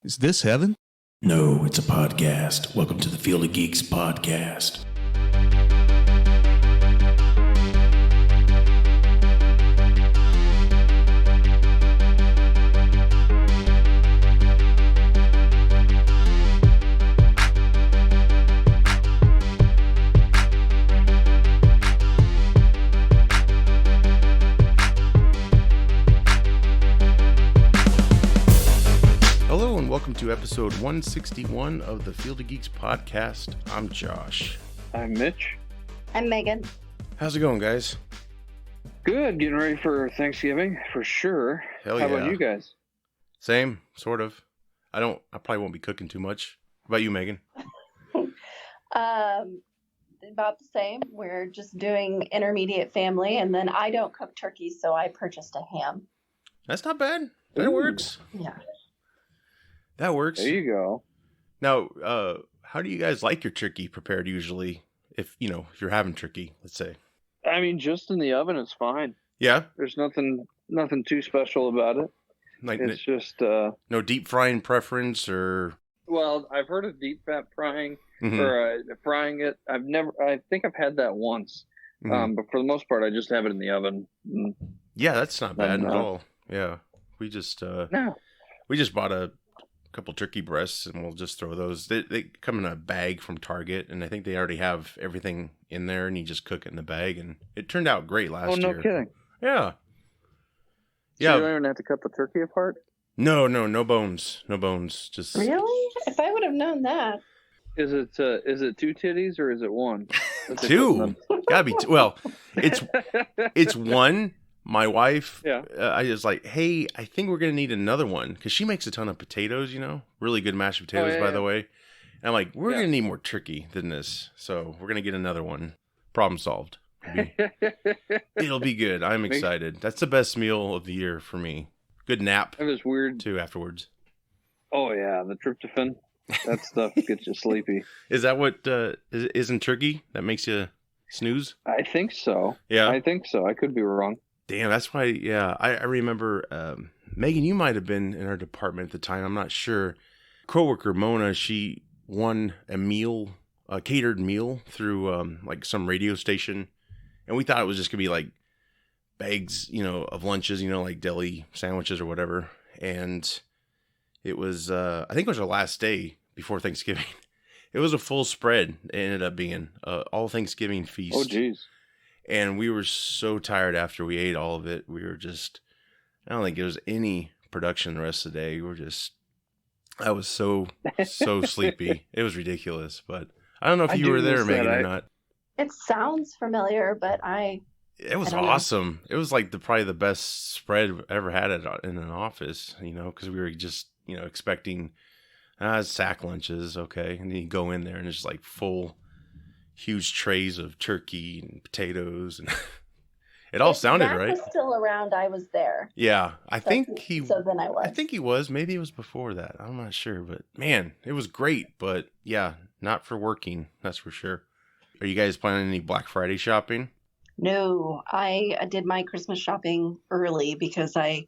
Is this heaven? No, it's a podcast. Welcome to the Field of Geeks podcast. Welcome to episode 161 of the Field of Geeks podcast. I'm Josh. I'm Mitch. I'm Megan. How's it going, guys? Good. Getting ready for Thanksgiving for sure. Hell How yeah. about you guys? Same, sort of. I probably won't be cooking too much. How about you, Megan? About the same. We're just doing intermediate family, and then I don't cook turkey, so I purchased a ham. That's not bad. That works. Yeah. That works. There you go. Now, how do you guys like your turkey prepared usually? If you're having turkey, let's say. I mean, just in the oven, it's fine. Yeah. There's nothing too special about it. Like it's just no deep frying preference or. Well, I've heard of deep fat frying or frying it. I think I've had that once, but for the most part, I just have it in the oven. Yeah, that's not bad at all. Yeah, we just bought a couple turkey breasts and we'll just throw those. They come in a bag from Target, and I think they already have everything in there, and you just cook it in the bag, and it turned out great last year. Oh, no kidding. Yeah. So yeah. You don't even have to cut the turkey apart? No bones. Just Really? If I would have known that. Is it two titties or is it one? Two. Gotta be two. Well, it's one. My wife, I was like, hey, I think we're going to need another one. Because she makes a ton of potatoes, really good mashed potatoes, by the way. And I'm like, we're going to need more turkey than this. So we're going to get another one. Problem solved. It'll be good. I'm excited. That's the best meal of the year for me. Good nap. It was weird. Too, afterwards. Oh, yeah. The tryptophan. That stuff gets you sleepy. Is that what isn't turkey that makes you snooze? I think so. Yeah. I think so. I could be wrong. Damn, that's why, yeah. I remember, Megan, you might have been in our department at the time. I'm not sure. Coworker Mona, she won a catered meal through like some radio station. And we thought it was just going to be like bags, of lunches, like deli sandwiches or whatever. And it was, I think it was our last day before Thanksgiving. It was a full spread. It ended up being all Thanksgiving feast. Oh, geez. And we were so tired after we ate all of it. We were just, I don't think there was any production the rest of the day. I was so sleepy. It was ridiculous. But I don't know if you were there, Megan, or not. It sounds familiar, but it was awesome. It was like probably the best spread I've ever had in an office, because we were just, expecting sack lunches. Okay. And then you go in there and it's like full huge trays of turkey and potatoes, and it all sounded right. Was still around. I was there. Yeah, I think he. So then I was. I think he was. Maybe it was before that. I'm not sure, but man, it was great. But yeah, not for working. That's for sure. Are you guys planning any Black Friday shopping? No, I did my Christmas shopping early because I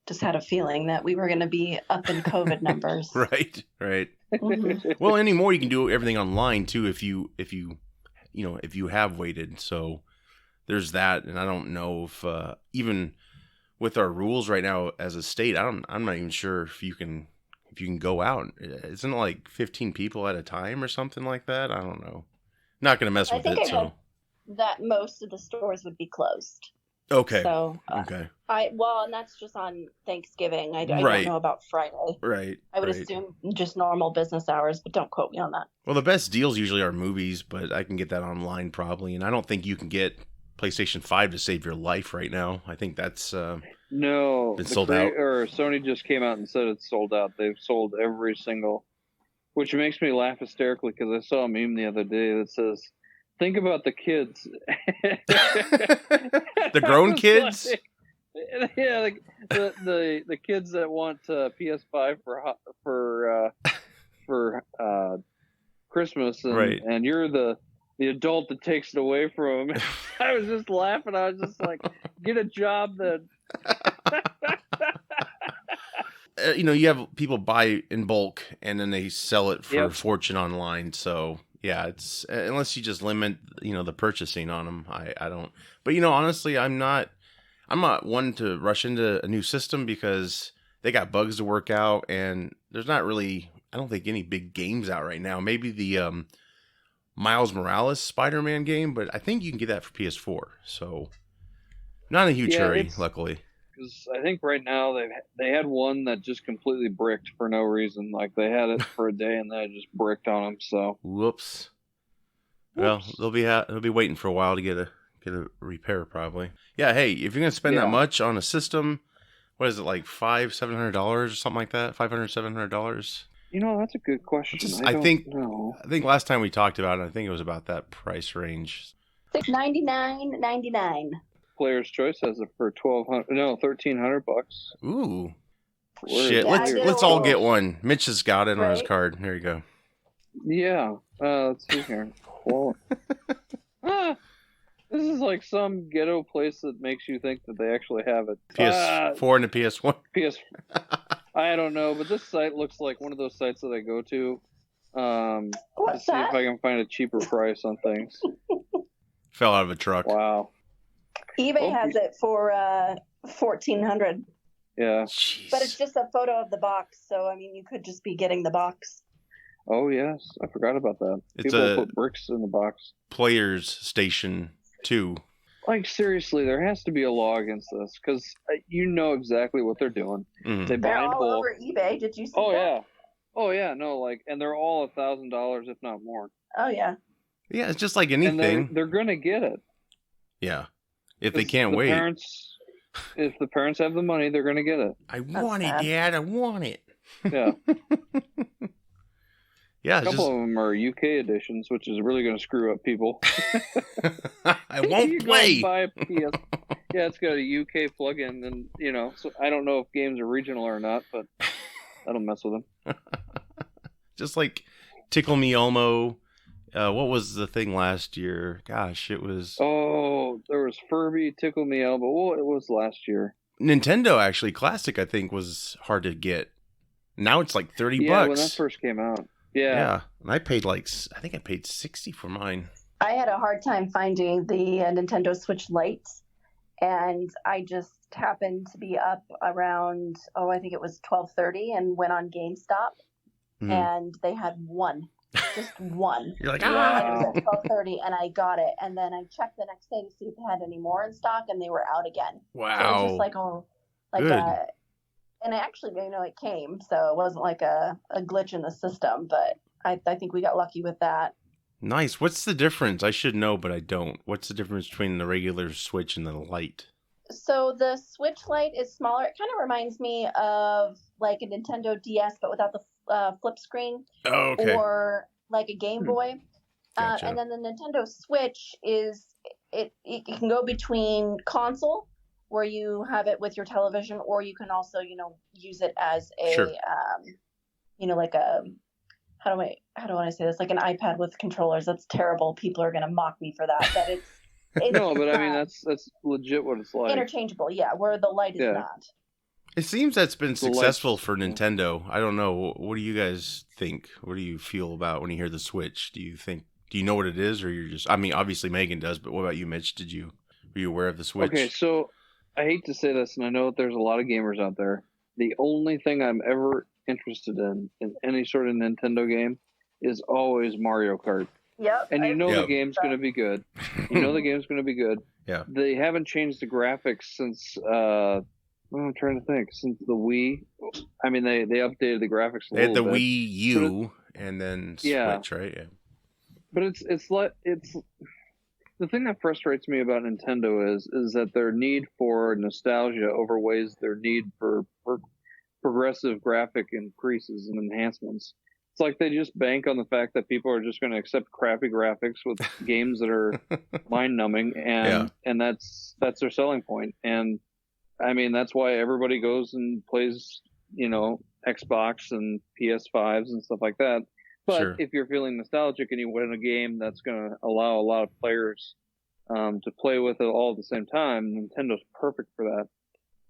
just had a feeling that we were going to be up in COVID numbers. Right. Mm-hmm. Well, anymore you can do everything online too if you have waited. So there's that, and I don't know if even with our rules right now as a state, I'm not even sure if you can go out. Isn't it like 15 people at a time or something like that? I don't know. Not gonna mess with it. So that most of the stores would be closed. Okay. So okay. And that's just on Thanksgiving. I don't know about Friday. Right. I would assume just normal business hours, but don't quote me on that. Well, the best deals usually are movies, but I can get that online probably, and I don't think you can get PlayStation 5 to save your life right now. I think that's been sold out. Or Sony just came out and said it's sold out. They've sold every single, which makes me laugh hysterically because I saw a meme the other day that says, think about the kids. The grown kids? Like, yeah, like the kids that want PS5 for Christmas, and you're the adult that takes it away from them. I was just laughing. I was just like, get a job then. you have people buy in bulk and then they sell it for a Yep. fortune online. So yeah, it's unless you just limit, the purchasing on them. I don't. But honestly, I'm not one to rush into a new system because they got bugs to work out, and there's not really, I don't think, any big games out right now. Maybe the Miles Morales Spider-Man game, but I think you can get that for PS4. So not in a huge hurry, luckily. Because I think right now they had one that just completely bricked for no reason. Like they had it for a day and then it just bricked on them. So Whoops. Well, they'll be waiting for a while to get a repair probably. Yeah. Hey, if you're gonna spend that much on a system, what is it, like $700 or something like that? $500-$700. That's a good question. I think last time we talked about it, I think it was about that price range. $699.99. Player's Choice has it for $1,300. Ooh. Word. Shit. Yeah, Let's all get one. Mitch has got it on his card. There you go. Yeah. Let's see here. Well, this is like some ghetto place that makes you think that they actually have it. PS4 and the PS1. I don't know, but this site looks like one of those sites that I go to What's see that? if I can find a cheaper price on things. Fell out of a truck. Wow. eBay has it for $1,400, Yeah. Jeez. but it's just a photo of the box. So I mean, you could just be getting the box. Oh yes, I forgot about that. It's People a- put bricks in the box. Players Station 2. Like seriously, there has to be a law against this because you know exactly what they're doing. Mhm. They buy They're in all bulk. over eBay. Did you see Oh that? yeah. Oh yeah. No, and they're all $1,000 if not more. Oh yeah. Yeah, it's just like And anything. they're gonna get it. Yeah. If they 'Cause can't wait. If the parents have the money, they're gonna get it. I want it, Dad. I want it. Yeah. Yeah, A it's couple just, of them are UK editions, which is really going to screw up people. I won't You go play. and buy a PS. Yeah, it's got a UK plug-in, and so I don't know if games are regional or not, but that'll mess with them. Just like Tickle Me Elmo. What was the thing last year? Gosh, it was Oh, there was Furby, Tickle Me Elbow. Well, it was last year. Nintendo actually Classic. I think was hard to get. Now it's like $30. Yeah, when that first came out. Yeah. And I paid I think I paid $60 for mine. I had a hard time finding the Nintendo Switch Lite, and I just happened to be up around, I think it was 12:30, and went on GameStop, Mhm. and they had one, just one. You're like, And ah. it was at 12:30, and I got it, and then I checked the next day to see if they had any more in stock, and they were out again. So it Wow. was just Good. and actually, it came, so it wasn't like a glitch in the system, but I think we got lucky with that. Nice. What's the difference? I should know, but I don't. What's the difference between the regular Switch and the Lite? So the Switch Lite is smaller. It kind of reminds me of like a Nintendo DS, but without the flip screen, Oh, okay. or like a Game Boy. Gotcha. And then the Nintendo Switch is it can go between console, where you have it with your television, or you can also use it as a Sure. like a how do I say this, like an iPad with controllers. That's terrible. People are gonna mock me for that, but it's No, but I mean that's legit what it's like. interchangeable. Yeah, where the Lite is Yeah. not. It seems that's been The Lite's- successful for Nintendo. I don't know. What do you guys think? What do you feel about when you hear the Switch? Do you know what it is, or you're just? I mean, obviously Megan does, but what about you, Mitch? Were you aware of the Switch? Okay, so I hate to say this, and I know that there's a lot of gamers out there. The only thing I'm ever interested in any sort of Nintendo game is always Mario Kart. Yep. And you know Yep. the game's going to be good. You know the game's going to be good. Yeah. They haven't changed the graphics since I'm trying to think, since the Wii. I mean, they updated the graphics a They had little the bit. Wii U and then Switch, Yeah. right? Yeah. But it's the thing that frustrates me about Nintendo is that their need for nostalgia overweighs their need for progressive graphic increases and enhancements. It's like they just bank on the fact that people are just going to accept crappy graphics with games that are mind numbing, and that's their selling point. And I mean that's why everybody goes and plays, Xbox and PS5s and stuff like that. But Sure. if you're feeling nostalgic and you win a game that's going to allow a lot of players to play with it all at the same time, Nintendo's perfect for that.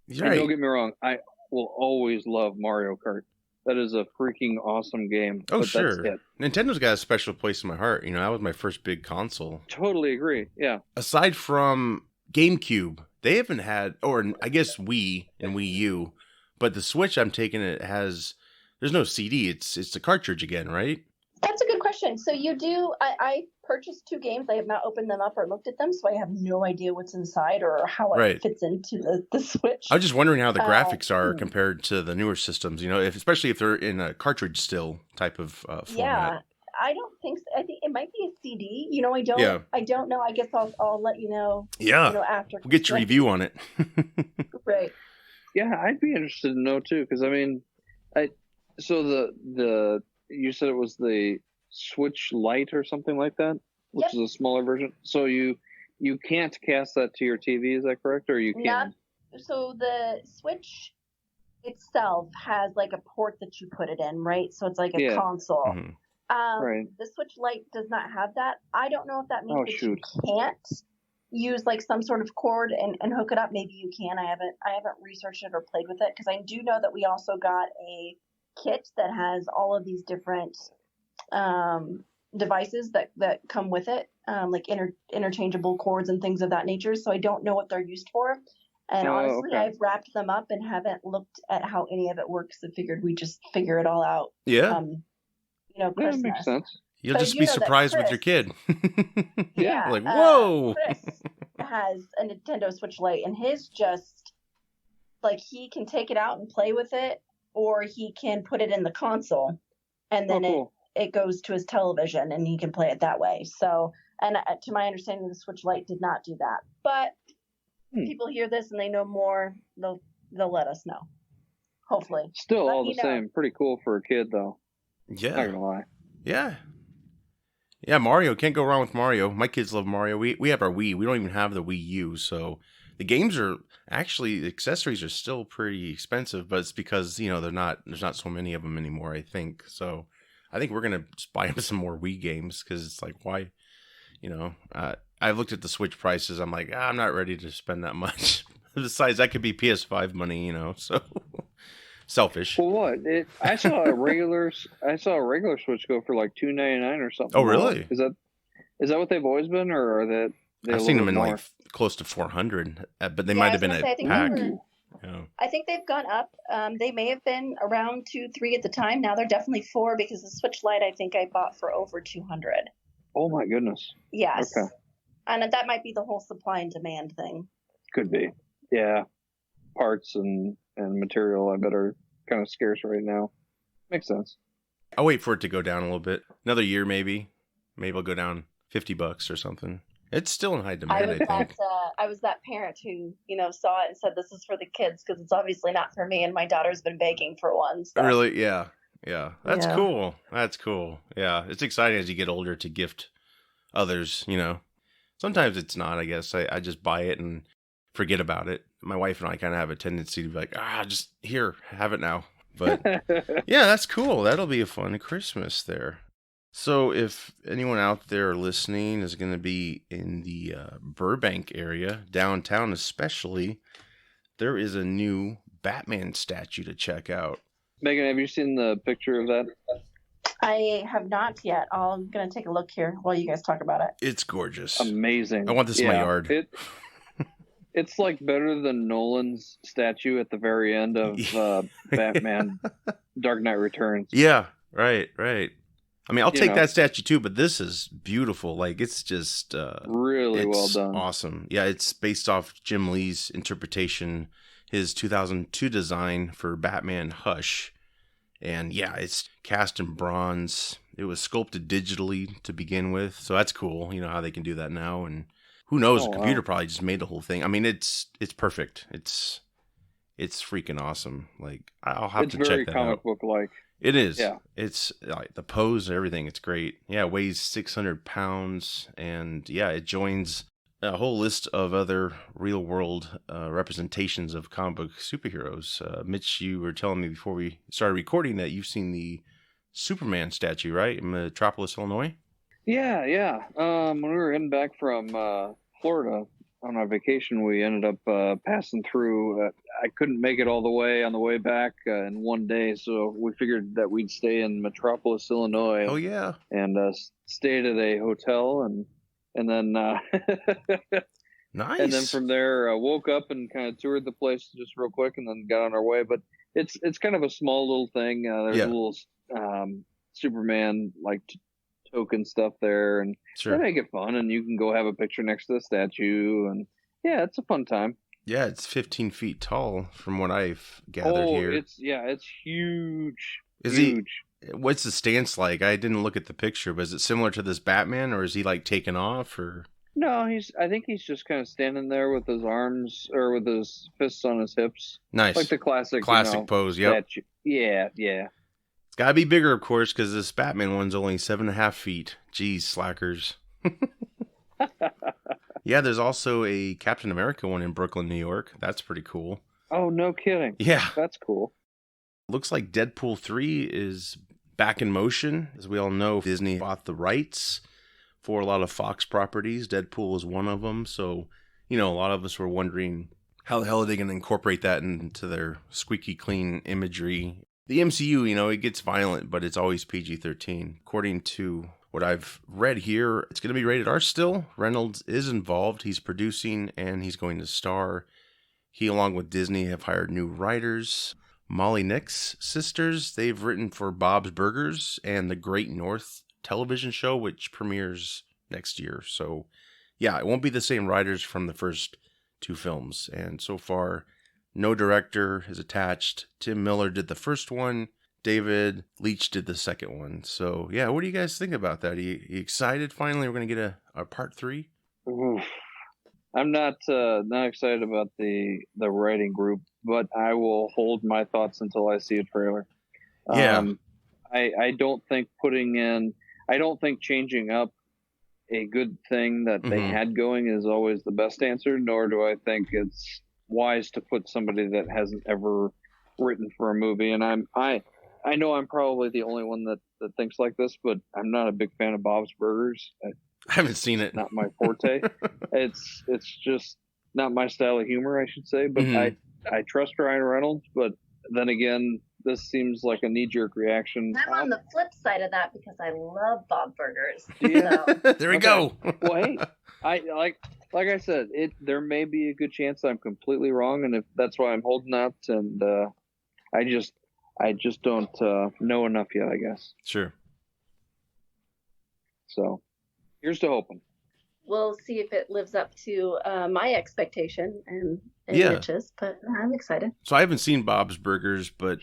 You're And right. don't get me wrong, I will always love Mario Kart. That is a freaking awesome game. Oh, but sure. That's it. Nintendo's got a special place in my heart. You know, that was my first big console. Totally agree. Yeah. Aside from GameCube, they haven't had, or I guess Wii and Wii U, but the Switch I'm taking it has, there's no CD. It's the cartridge again, right? That's a good question. So you do, I purchased 2 games. I have not opened them up or looked at them, so I have no idea what's inside or how it fits into the Switch. I was just wondering how the graphics are compared to the newer systems, you know, especially if they're in a cartridge still type of format. Yeah, I don't think so. I think it might be a CD. You know, I don't know. I guess I'll let you know. Yeah. You know, after. We'll get your review on it. Right. Yeah, I'd be interested to know too, because I mean, so the you said it was the Switch Lite or something like that, which is a smaller version. So you can't cast that to your TV, is that correct, or you can? So the Switch itself has like a port that you put it in, right? So it's like a console. Mm-hmm. Right. The Switch Lite does not have that. I don't know if that means that shoot. you can't use like some sort of cord and hook it up. Maybe you can. I haven't researched it or played with it, because I do know that we also got a kit that has all of these different devices that come with it, like interchangeable cords and things of that nature. So I don't know what they're used for. And honestly, I've wrapped them up and haven't looked at how any of it works. I figured we just figure it all out. Yeah. You know, Christmas. That makes sense. You'll just be surprised with your kid. Yeah. Like, whoa. Chris has a Nintendo Switch Lite, and his just, like, he can take it out and play with it, or he can put it in the console, and then it goes to his television, and he can play it that way. So, and to my understanding, the Switch Lite did not do that. But people hear this and they know more, they'll let us know. Hopefully. Still, all the same, pretty cool for a kid, though. Yeah. Not gonna lie. Yeah. Yeah, Mario. Can't go wrong with Mario. My kids love Mario. We have our Wii. We don't even have the Wii U. So the games are actually, the accessories are still pretty expensive, but it's because, you know, there's not so many of them anymore, I think. So I think we're going to just buy some more Wii games, because it's like, why, you know, I looked at the Switch prices. I'm like, I'm not ready to spend that much. Besides, that could be PS5 money, you know, so selfish. Well, what? I saw a regular Switch go for like $299 or something. Oh, really? Is that what they've always been, or are they? I've seen them in like close to 400, but they might have been a pack. Yeah. I think they've gone up. They may have been around 2-3 at the time. Now they're definitely 4, because the Switch Lite I think I bought for over 200. Oh my goodness. Yes. Okay. And that might be the whole supply and demand thing. Could be. Yeah. Parts and material, I bet, are kind of scarce right now. Makes sense. I'll wait for it to go down a little bit. Another year, maybe. Maybe it'll go down $50 or something. It's still in high demand, I think. I was that parent who, you know, saw it and said, this is for the kids, because it's obviously not for me, and my daughter's been begging for one. So. Really? Yeah. Yeah. That's cool. That's cool. Yeah. It's exciting as you get older to gift others, you know. Sometimes it's not, I guess. I just buy it and forget about it. My wife and I kind of have a tendency to be like, just here, have it now. But yeah, that's cool. That'll be a fun Christmas there. So if anyone out there listening is going to be in the Burbank area, downtown especially, there is a new Batman statue to check out. Megan, have you seen the picture of that? I have not yet. I'm going to take a look here while you guys talk about it. It's gorgeous. Amazing. I want this in my yard. It's like better than Nolan's statue at the very end of Batman Dark Knight Returns. Yeah, right. I mean, I'll take that statue too, but this is beautiful. Like, it's just really well done. Awesome. Yeah, it's based off Jim Lee's interpretation, his 2002 design for Batman Hush. And yeah, it's cast in bronze. It was sculpted digitally to begin with, so that's cool. You know how they can do that now, and who knows? The computer probably just made the whole thing. I mean, it's perfect. It's freaking awesome. Like, I'll have to check that out. It's very comic book like. It is. Yeah. It's like the pose and everything. It's great. Yeah, it weighs 600 pounds, and yeah, it joins a whole list of other real world representations of comic book superheroes. Mitch, you were telling me before we started recording that you've seen the Superman statue, right, in Metropolis, Illinois? Yeah. When we were heading back from Florida, on our vacation, we ended up passing through. I couldn't make it all the way on the way back in one day, so we figured that we'd stay in Metropolis, Illinois. Oh yeah, and stayed at a hotel, and then nice. And then from there, woke up and kind of toured the place just real quick, and then got on our way. But it's kind of a small little thing. There's a little Superman like token stuff there, and they make it fun. And you can go have a picture next to the statue, and yeah, it's a fun time. Yeah, it's 15 feet tall from what I've gathered here. It's huge. Is huge. What's the stance like? I didn't look at the picture, but is it similar to this Batman, or is he like taking off, or? No, I think he's just kind of standing there with his arms or with his fists on his hips. Nice. Like the classic pose, yep. Yeah. It's gotta be bigger, of course, because this Batman one's only 7.5 feet. Jeez, slackers. Yeah, there's also a Captain America one in Brooklyn, New York. That's pretty cool. Oh, no kidding. Yeah. That's cool. Looks like Deadpool 3 is back in motion. As we all know, Disney bought the rights for a lot of Fox properties. Deadpool was one of them. So, a lot of us were wondering how the hell are they going to incorporate that into their squeaky clean imagery. The MCU, it gets violent, but it's always PG-13. According to what I've read here, it's going to be rated R still. Reynolds is involved. He's producing and he's going to star. He, along with Disney, have hired new writers. Molly Nick's sisters, they've written for Bob's Burgers and The Great North television show, which premieres next year. So, yeah, it won't be the same writers from the first two films. And so far, no director is attached. Tim Miller did the first one. David Leitch did the second one. So, yeah, what do you guys think about that? Are you excited? Finally, we're going to get a part 3? Oof. I'm not excited about the writing group, but I will hold my thoughts until I see a trailer. Yeah. I don't think changing up a good thing that they had going is always the best answer, nor do I think it's wise to put somebody that hasn't ever written for a movie. And I know I'm probably the only one that thinks like this, but I'm not a big fan of Bob's Burgers. I haven't seen it. Not my forte. It's just not my style of humor, I should say. But I trust Ryan Reynolds. But then again, this seems like a knee-jerk reaction. I'm on the flip side of that because I love Bob Burgers. Yeah. So. There we go. Well, hey, I like I said, there may be a good chance I'm completely wrong, and if that's why I'm holding out. And I just don't know enough yet, I guess. Sure. So, here's to hoping. We'll see if it lives up to my expectation and Mitch's, but I'm excited. So I haven't seen Bob's Burgers, but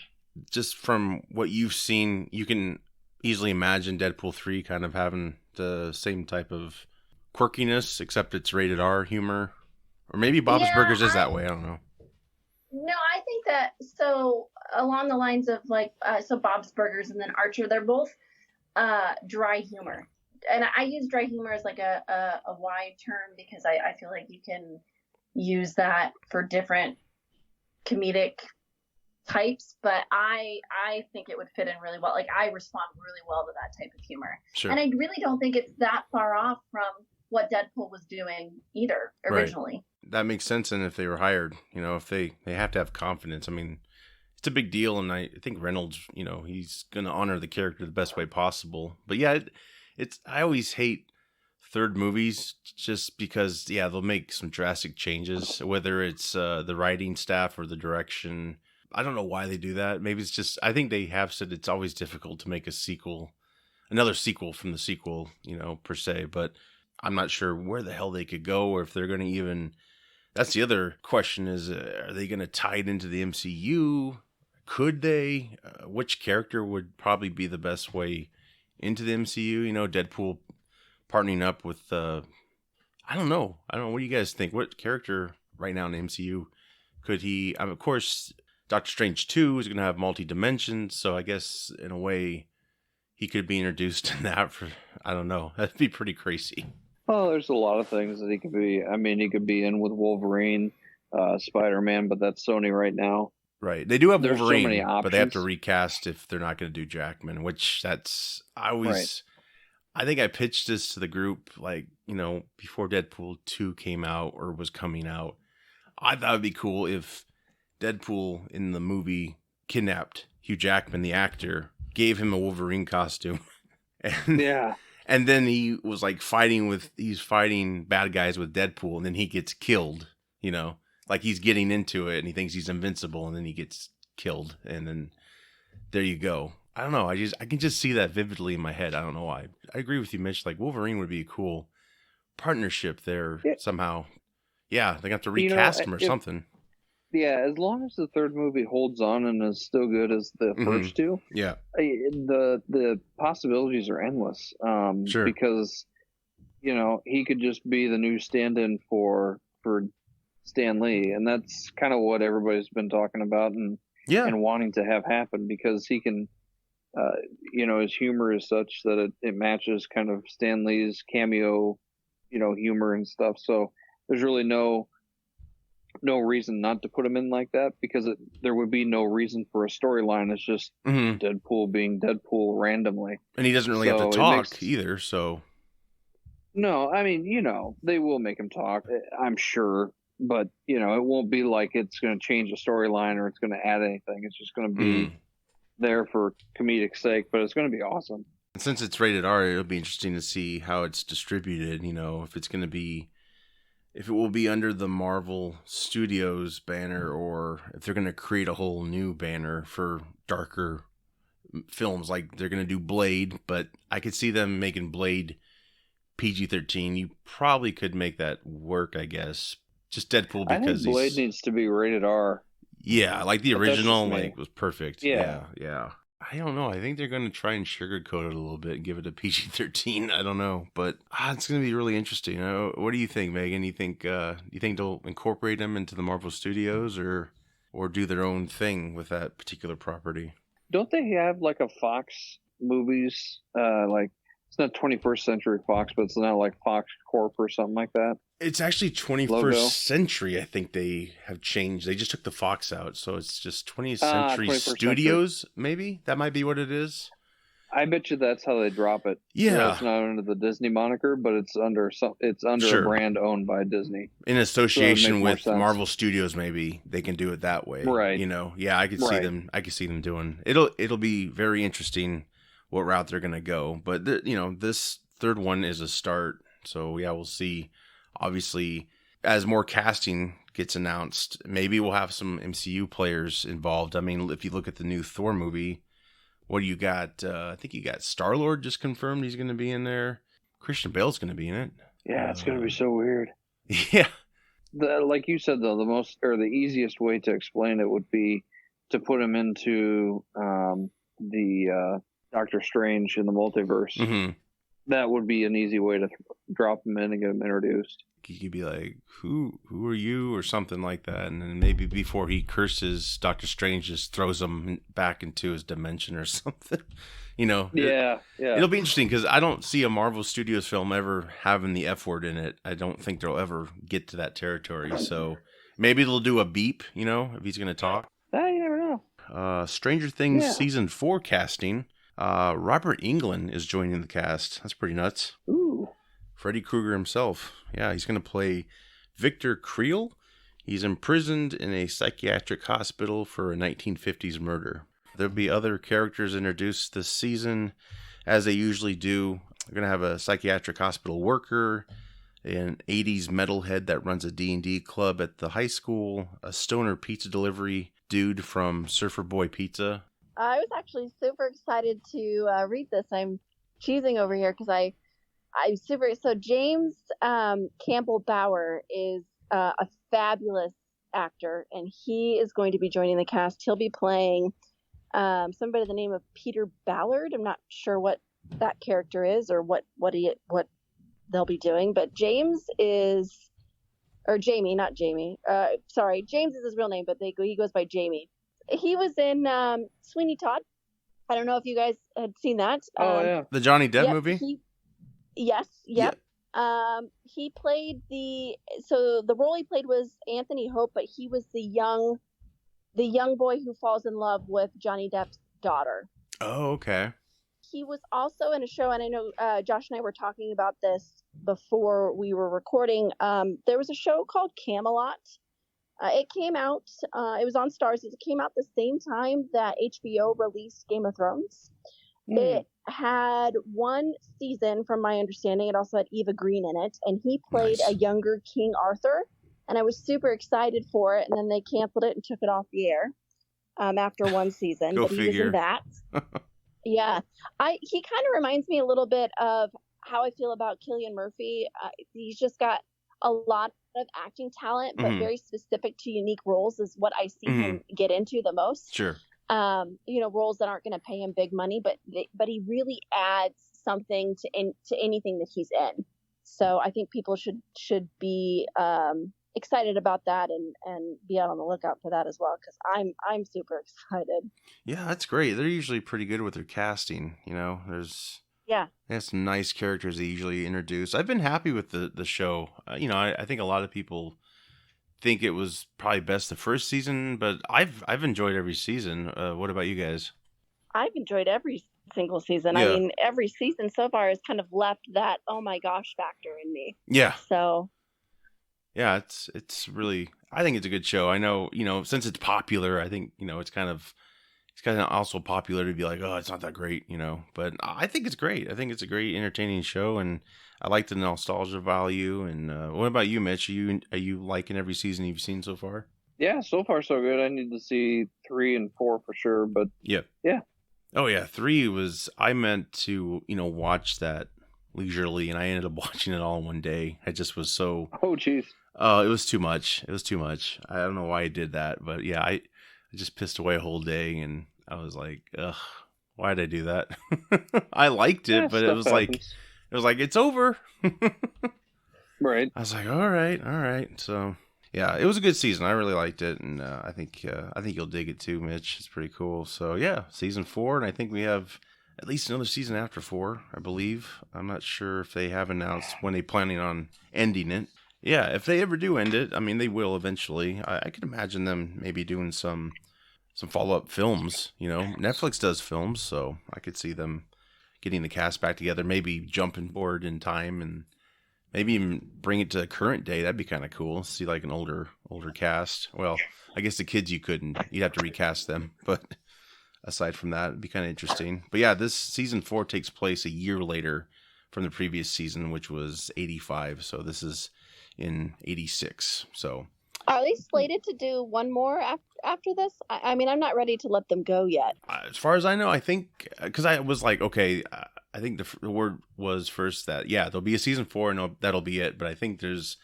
just from what you've seen, you can easily imagine Deadpool 3 kind of having the same type of quirkiness, except it's rated R humor. Or maybe Bob's Burgers is that way, I don't know. No, I think that, so along the lines of so Bob's Burgers and then Archer, they're both dry humor. And I use dry humor as like a wide term because I feel like you can use that for different comedic types, but I think it would fit in really well. Like I respond really well to that type of humor. Sure. And I really don't think it's that far off from what Deadpool was doing either originally. Right. That makes sense. And if they were hired, if they have to have confidence. I mean, it's a big deal. And I think Reynolds, he's going to honor the character the best way possible. But yeah, I always hate third movies just because, they'll make some drastic changes, whether it's the writing staff or the direction. I don't know why they do that. Maybe it's just, I think they have said it's always difficult to make another sequel from the sequel, per se. But I'm not sure where the hell they could go or if they're going to even, that's the other question is, are they going to tie it into the MCU? Could they? Which character would probably be the best way into the MCU? Deadpool partnering up with, I don't know. What do you guys think? What character right now in the MCU could he, of course, Doctor Strange 2 is going to have multi-dimensions, so I guess in a way he could be introduced in that for, I don't know. That'd be pretty crazy. Well, there's a lot of things that he could be. I mean, he could be in with Wolverine, Spider-Man, but that's Sony right now. Right. They do have There's Wolverine, so many options. but they have to recast if they're not going to do Jackman, which I I think I pitched this to the group, like, before Deadpool 2 came out or was coming out. I thought it'd be cool if Deadpool in the movie kidnapped Hugh Jackman, the actor, gave him a Wolverine costume. And, Yeah. And then he was like he's fighting bad guys with Deadpool, and then he gets killed, like he's getting into it and he thinks he's invincible, and then he gets killed. And then there you go. I don't know. I can just see that vividly in my head. I don't know why. I agree with you, Mitch. Like Wolverine would be a cool partnership there somehow. Yeah, they have to recast him or something. Yeah, as long as the third movie holds on and is still good as the first two, yeah, the possibilities are endless. Sure. Because he could just be the new stand-in for Stan Lee, and that's kind of what everybody's been talking about and wanting to have happen, because he can, his humor is such that it matches kind of Stan Lee's cameo, humor and stuff. So there's really no reason not to put him in like that, because there would be no reason for a storyline. It's just Deadpool being Deadpool randomly. And he doesn't really have to talk either, so. No, I mean, they will make him talk, I'm sure. But, it won't be like it's going to change the storyline or it's going to add anything. It's just going to be there for comedic sake, but it's going to be awesome. And since it's rated R, it'll be interesting to see how it's distributed, if it will be under the Marvel Studios banner, or if they're going to create a whole new banner for darker films. Like they're going to do Blade, but I could see them making Blade PG-13. You probably could make that work, I guess. Just Deadpool, because I think Blade needs to be rated R. Yeah, like the original, was perfect. Yeah. I don't know. I think they're going to try and sugarcoat it a little bit and give it a PG-13. I don't know, but it's going to be really interesting. What do you think, Megan? You think they'll incorporate them into the Marvel Studios, or do their own thing with that particular property? Don't they have like a Fox movies? Like it's not 21st Century Fox, but it's not like Fox Corp or something like that. It's actually 21st Century. I think they have changed. They just took the Fox out, so it's just 20th Century Studios. Maybe that might be what it is. I bet you that's how they drop it. Yeah, it's not under the Disney moniker, but it's under a brand owned by Disney in association with Marvel Studios. Maybe they can do it that way, right? Yeah, I could see them. I could see them doing. It'll be very interesting what route they're gonna go. But this third one is a start. So yeah, we'll see. Obviously, as more casting gets announced, maybe we'll have some MCU players involved. I mean, if you look at the new Thor movie, what do you got? I think you got Star-Lord just confirmed he's going to be in there. Christian Bale's going to be in it. Yeah, it's going to be so weird. Yeah. Like you said, though, the easiest way to explain it would be to put him into the Doctor Strange in the multiverse. Mm-hmm. That would be an easy way to drop him in and get him introduced. He could be like, who are you, or something like that, and then maybe before he curses, Doctor Strange just throws him back into his dimension or something. Yeah. It'll be interesting, because I don't see a Marvel Studios film ever having the F word in it. I don't think they'll ever get to that territory. So maybe they'll do a beep, if he's going to talk. You never know. Stranger Things season 4 casting. Robert Englund is joining the cast. That's pretty nuts. Ooh. Freddy Krueger himself. Yeah, he's going to play Victor Creel. He's imprisoned in a psychiatric hospital for a 1950s murder. There'll be other characters introduced this season, as they usually do. They're going to have a psychiatric hospital worker, an 80s metalhead that runs a D&D club at the high school, a stoner pizza delivery dude from Surfer Boy Pizza. I was actually super excited to read this. I'm cheesing over here because I'm super. So James Campbell Bower is a fabulous actor, and he is going to be joining the cast. He'll be playing somebody by the name of Peter Ballard. I'm not sure what that character is or what they'll be doing, but James is, or Jamie, not Jamie. Sorry, James is his real name, but he goes by Jamie. He was in Sweeney Todd. I don't know if you guys had seen that. Yeah. The Johnny Depp movie? Yes. Yep. Yeah. He played the role he played was Anthony Hope, but he was the young boy who falls in love with Johnny Depp's daughter. Oh, okay. he was also in a show, and I know Josh and I were talking about this before we were recording. There was a show called Camelot. It came out, it was on Starz. It came out the same time that HBO released Game of Thrones. It had one season, from my understanding. It also had Eva Green in it, and he played a younger King Arthur, and I was super excited for it, and then they canceled it and took it off the air after one season. Go but figure. He was in that. Yeah. He kind of reminds me a little bit of how I feel about Cillian Murphy. He's just got a lot of acting talent, but very specific to unique roles is what I see him get into the most. Sure. Roles that aren't going to pay him big money, but he really adds something to anything that he's in. So I think people should be excited about that and be out on the lookout for that as well, because I'm super excited. Yeah, that's great. They're usually pretty good with their casting. They have some nice characters they usually introduce. I've been happy with the show. I think a lot of people think it was probably best the first season, but I've enjoyed every season. What about you guys? I've enjoyed every single season. Yeah. I mean, every season so far has kind of left that oh my gosh factor in me. Yeah. So. Yeah, it's really. I think it's a good show. I know, since it's popular, I think it's kind of also popular to be like, oh, it's not that great, But I think it's great. I think it's a great, entertaining show, and I like the nostalgia value. And what about you, Mitch? Are you liking every season you've seen so far? Yeah, so far so good. I need to see 3 and 4 for sure, but yeah. Oh yeah, 3 was. I meant to watch that leisurely, and I ended up watching it all in one day. I just was so. Oh jeez. Oh, it was too much. I don't know why I did that, but yeah, I just pissed away a whole day, and I was like, ugh, why did I do that? I liked it, but it was happens. like it's over. Right. I was like, all right. So yeah, it was a good season. I really liked it, and I think you'll dig it too, Mitch. It's pretty cool. So yeah, season 4, and I think we have at least another season after 4, I believe. I'm not sure if they have announced when they're planning on ending it. Yeah, if they ever do end it, I mean, they will eventually. I could imagine them maybe doing some follow-up films. Netflix does films, so I could see them getting the cast back together, maybe jumping forward in time, and maybe even bring it to the current day. That'd be kind of cool. See like an older cast. Well, I guess the kids you couldn't. You'd have to recast them, but aside from that, it'd be kind of interesting. But yeah, this season 4 takes place a year later from the previous season, which was 85. So this is in 86. So are they slated to do one more after this? I mean, I'm not ready to let them go yet. As far as I know, I think, because I was like, okay, I think the word was first that, yeah, there'll be a season 4 and that'll be it. But I think there's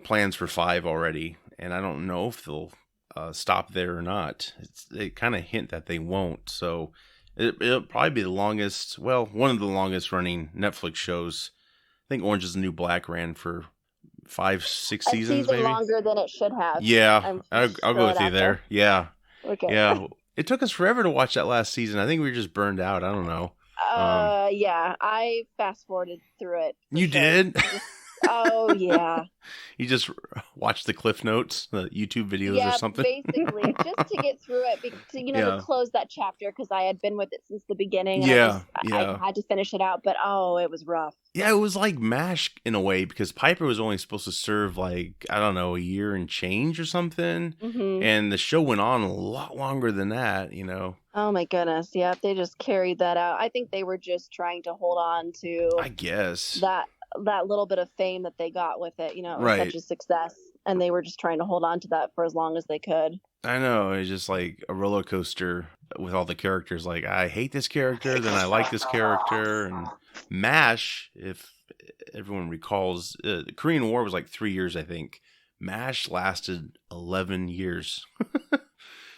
plans for 5 already. And I don't know if they'll stop there or not. They kind of hint that they won't. So it'll probably be one of the longest running Netflix shows. I think Orange is the New Black ran for 5-6 seasons, maybe longer than it should have. Yeah, I'll go with you there. Yeah. Okay. Yeah, it took us forever to watch that last season. I think we were just burned out. I don't know. Yeah, I fast forwarded through it. You did? Oh yeah. You just watched the Cliff Notes, the YouTube videos or something? Basically, just to get through it, to close that chapter, because I had been with it since the beginning. And I had to finish it out, but it was rough. Yeah, it was like MASH in a way, because Piper was only supposed to serve like, I don't know, a year and change or something. Mm-hmm. And the show went on a lot longer than that, Oh my goodness. Yeah, they just carried that out. I think they were just trying to hold on to, I guess, that little bit of fame that they got with it, it was right. Such a success, and they were just trying to hold on to that for as long as they could. I know, it's just like a roller coaster with all the characters. Like, I hate this character, then I like this character. And MASH, if everyone recalls, the Korean War was like 3 years, I think. MASH lasted 11 years.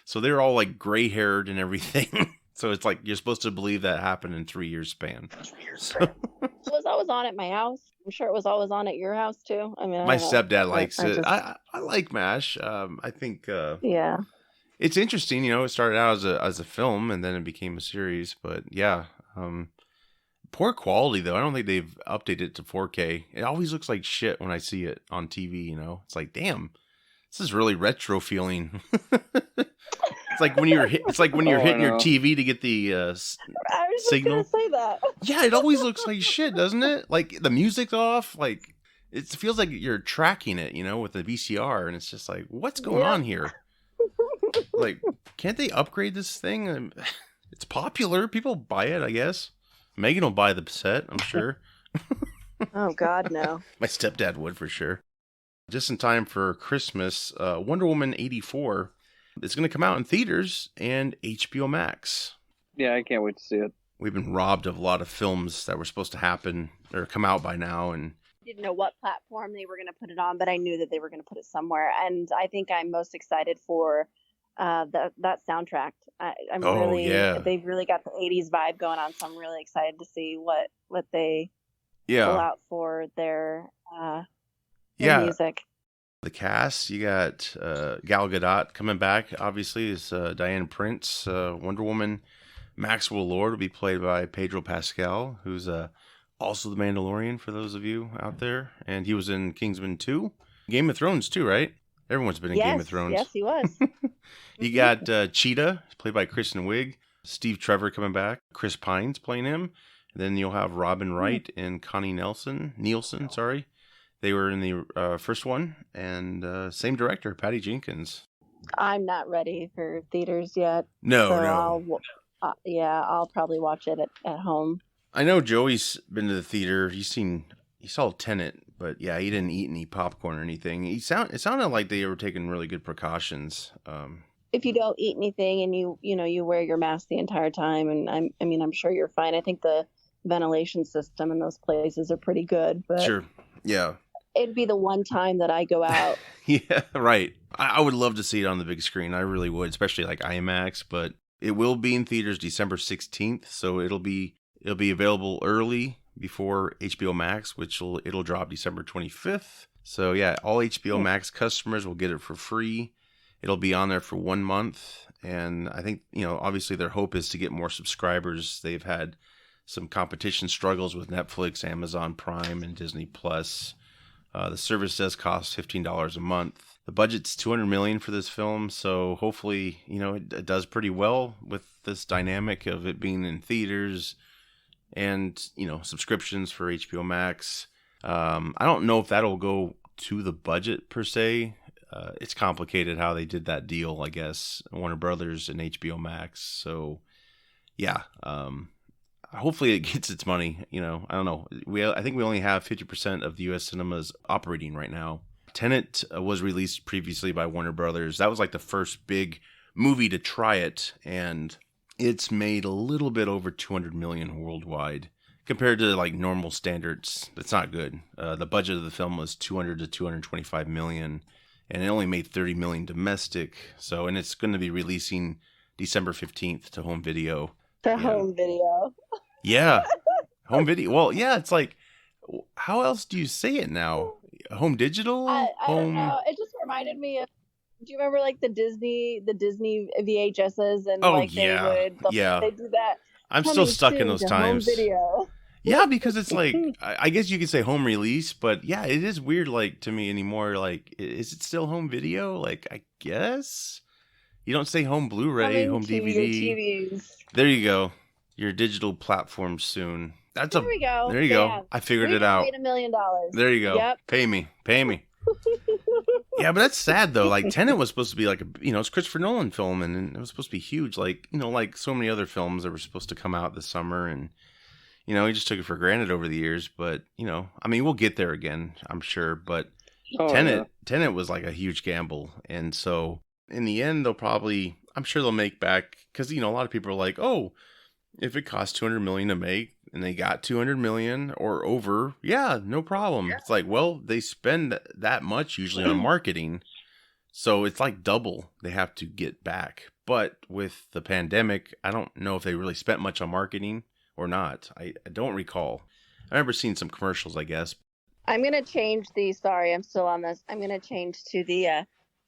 So they're all like gray haired and everything. So it's like you're supposed to believe that happened in 3 years span. It was always on at my house. I'm sure it was always on at your house too. I mean, my stepdad likes it. I like MASH. I think yeah, it's interesting. It started out as a film and then it became a series. But yeah, poor quality though. I don't think they've updated it to 4K. It always looks like shit when I see it on TV. It's like, damn, this is really retro feeling. It's like when you're hitting your no. TV to get the I was just signal. gonna say that. Yeah, it always looks like shit, doesn't it? Like the music's off. Like it feels like you're tracking it, with the VCR, and it's just like, what's going on here? Like, can't they upgrade this thing? It's popular. People buy it, I guess. Megan will buy the set, I'm sure. Oh God, no. My stepdad would for sure. Just in time for Christmas, Wonder Woman 84 is going to come out in theaters and HBO Max. Yeah, I can't wait to see it. We've been robbed of a lot of films that were supposed to happen or come out by now, and Didn't know what platform they were going to put it on, but I knew that they were going to put it somewhere. And I think I'm most excited for that soundtrack. They've really got the 80s vibe going on, so I'm really excited to see what they pull out for their music. The cast, you got Gal Gadot coming back, obviously, as Diane Prince. Wonder Woman. Maxwell Lord will be played by Pedro Pascal, who's also the Mandalorian, for those of you out there. And he was in Kingsman 2. Game of Thrones, too, right? Everyone's been in Game of Thrones. Yes, he was. You got Cheetah, played by Kristen Wiig. Steve Trevor coming back. Chris Pine's playing him. And then you'll have Robin Wright and Connie Nielsen. They were in the first one. And same director, Patty Jenkins. I'm not ready for theaters yet. No. I'll probably watch it at home. I know Joey's been to the theater. He saw Tenet, but yeah, he didn't eat any popcorn or anything. It sounded like they were taking really good precautions. If you don't eat anything and you wear your mask the entire time, and I'm sure you're fine. I think the ventilation system in those places are pretty good. But sure, yeah. It'd be the one time that I go out. Yeah, right. I would love to see it on the big screen. I really would, especially like IMAX. But it will be in theaters December 16th, so it'll be available early before HBO Max, it'll drop December 25th. So yeah, all HBO Max customers will get it for free. It'll be on there for 1 month, and I think obviously their hope is to get more subscribers. They've had some competition struggles with Netflix, Amazon Prime, and Disney Plus. The service does cost $15 a month. The budget's $200 million for this film, so hopefully it does pretty well with this dynamic of it being in theaters and subscriptions for HBO Max. I don't know if that'll go to the budget per se. It's complicated how they did that deal, I guess, Warner Brothers and HBO Max. So yeah, hopefully it gets its money. I don't know. I think we only have 50% of the U.S. cinemas operating right now. Tenet was released previously by Warner Brothers. That was like the first big movie to try it, and it's made a little bit over 200 million worldwide. Compared to like normal standards, that's not good. The budget of the film was 200 to 225 million, and it only made 30 million domestic. And it's going to be releasing December 15th to home video. Home video. Yeah. Home video. Well, yeah, it's like, how else do you say it now? Home digital? I don't know. It just reminded me of, do you remember like the Disney VHSs and they do that? I'm still stuck in those times. Home video. Yeah, because it's like, I guess you could say home release, but yeah, it is weird, like, to me anymore. Like, is it still home video? Like, I guess you don't say home Blu-ray, home DVD. TVs. There you go. Your digital platform soon. There we go. There you go. I figured it out. Paid $1 million. There you go. Yep. Pay me. Yeah, but that's sad though. Like Tenet was supposed to be like it's Christopher Nolan film, and it was supposed to be huge. Like like so many other films that were supposed to come out this summer, and he just took it for granted over the years. But we'll get there again, I'm sure. But Tenet was like a huge gamble, and so in the end, I'm sure they'll make back, because a lot of people are like, oh, if it costs $200 million to make, and they got $200 million or over, yeah, no problem. It's like, well, they spend that much usually on marketing, so it's like double they have to get back. But with the pandemic, I don't know if they really spent much on marketing or not. I don't recall. I remember seeing some commercials, I guess. I'm going to change sorry, I'm still on this. I'm going to change to the